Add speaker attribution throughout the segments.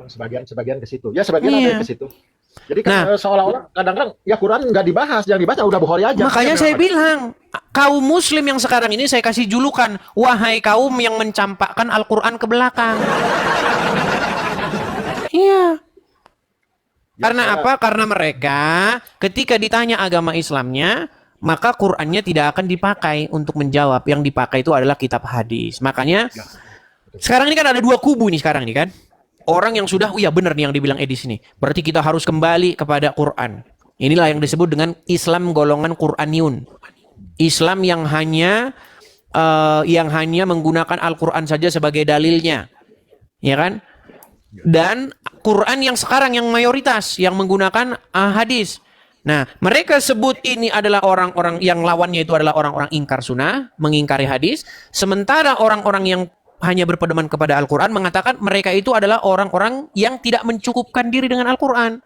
Speaker 1: memang sebagian ke situ. Ya sebagian ada yang
Speaker 2: Iya.
Speaker 1: ke situ. Jadi kan
Speaker 2: Nah,
Speaker 1: seolah-olah kadang-kadang ya Quran nggak dibahas, yang dibaca udah Bukhari aja.
Speaker 2: makanya
Speaker 1: Makanya
Speaker 2: saya
Speaker 1: memang
Speaker 2: bilang, kaum muslim yang sekarang ini saya kasih julukan, wahai kaum yang mencampakkan Al-Quran ke belakang. Iya.
Speaker 1: ya
Speaker 2: Karena
Speaker 1: saya
Speaker 2: apa? Karena mereka ketika ditanya agama Islamnya, maka Qurannya tidak akan dipakai untuk menjawab. Yang dipakai itu adalah kitab hadis. Makanya
Speaker 1: ya betul.
Speaker 2: sekarang ini kan ada dua kubu nih sekarang ini kan. Orang yang sudah, oh ya benar nih yang dibilang Edis ini. Berarti kita harus kembali kepada Quran. Inilah yang disebut dengan Islam golongan Quraniun. Islam yang hanya menggunakan Al-Quran saja sebagai dalilnya. Ya kan? Dan Quran yang sekarang yang mayoritas yang menggunakan hadis. Nah, mereka sebut ini adalah orang-orang yang lawannya itu adalah orang-orang ingkar sunnah, mengingkari hadis. Sementara orang-orang yang hanya berpedoman kepada Al-Quran mengatakan mereka itu adalah orang-orang yang tidak mencukupkan diri dengan Al-Quran.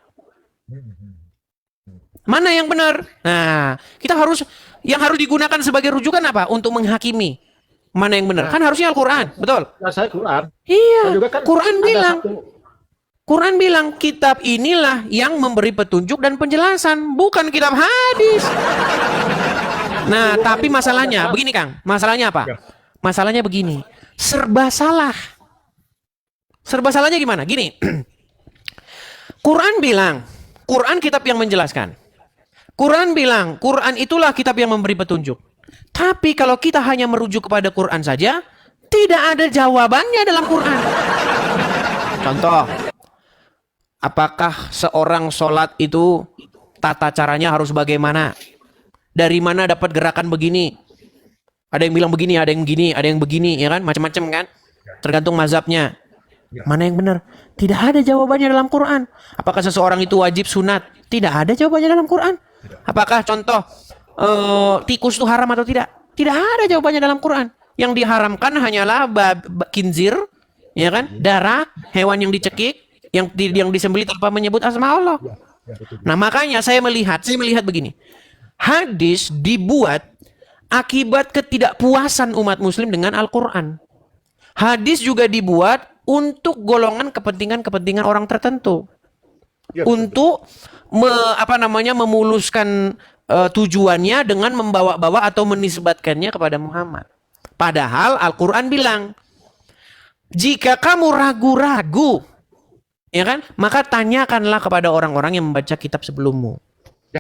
Speaker 2: Mana yang benar? Nah, yang harus digunakan sebagai rujukan apa? Untuk menghakimi. Mana yang benar?
Speaker 1: Nah,
Speaker 2: Kan harusnya Al-Quran, betul?
Speaker 1: ya saya Quran.
Speaker 2: Iya,
Speaker 1: Saya juga kan
Speaker 2: Quran
Speaker 1: ada
Speaker 2: bilang.
Speaker 1: satu
Speaker 2: Quran bilang kitab inilah yang memberi petunjuk dan penjelasan, bukan kitab hadis. Nah,
Speaker 1: dulu kan
Speaker 2: tapi
Speaker 1: kita ada
Speaker 2: masalahnya
Speaker 1: Quran.
Speaker 2: begini Kang, masalahnya apa?
Speaker 1: Ya.
Speaker 2: Masalahnya begini, serba salah. Serba salahnya gimana? Gini, Quran bilang, Quran kitab yang menjelaskan. Quran bilang, Quran itulah kitab yang memberi petunjuk. Tapi kalau kita hanya merujuk kepada Quran saja, tidak ada jawabannya dalam Quran. Contoh, apakah seorang sholat itu tata caranya harus bagaimana? Dari mana dapat gerakan begini? Ada yang bilang begini, ada yang begini, ada yang begini, ya kan? Macam-macam kan? Tergantung mazhabnya. Mana yang benar? Tidak ada jawabannya dalam Quran. Apakah seseorang itu wajib sunat? Tidak ada jawabannya dalam Quran. Apakah contoh tikus itu haram atau tidak? Tidak ada jawabannya dalam Quran. Yang diharamkan hanyalah khinzir, ya kan? Darah hewan yang dicekik, yang disembelih tanpa menyebut asma Allah.
Speaker 1: Ya, betul.
Speaker 2: Nah, makanya saya melihat begini. Hadis dibuat akibat ketidakpuasan umat muslim dengan Al-Quran. Hadis juga dibuat untuk golongan kepentingan orang tertentu.
Speaker 1: Ya, betul.
Speaker 2: Untuk memuluskan tujuannya dengan membawa-bawa atau menisbatkannya kepada Muhammad. Padahal Al-Quran bilang, jika kamu ragu-ragu, ya kan, maka tanyakanlah kepada orang-orang yang membaca kitab sebelummu.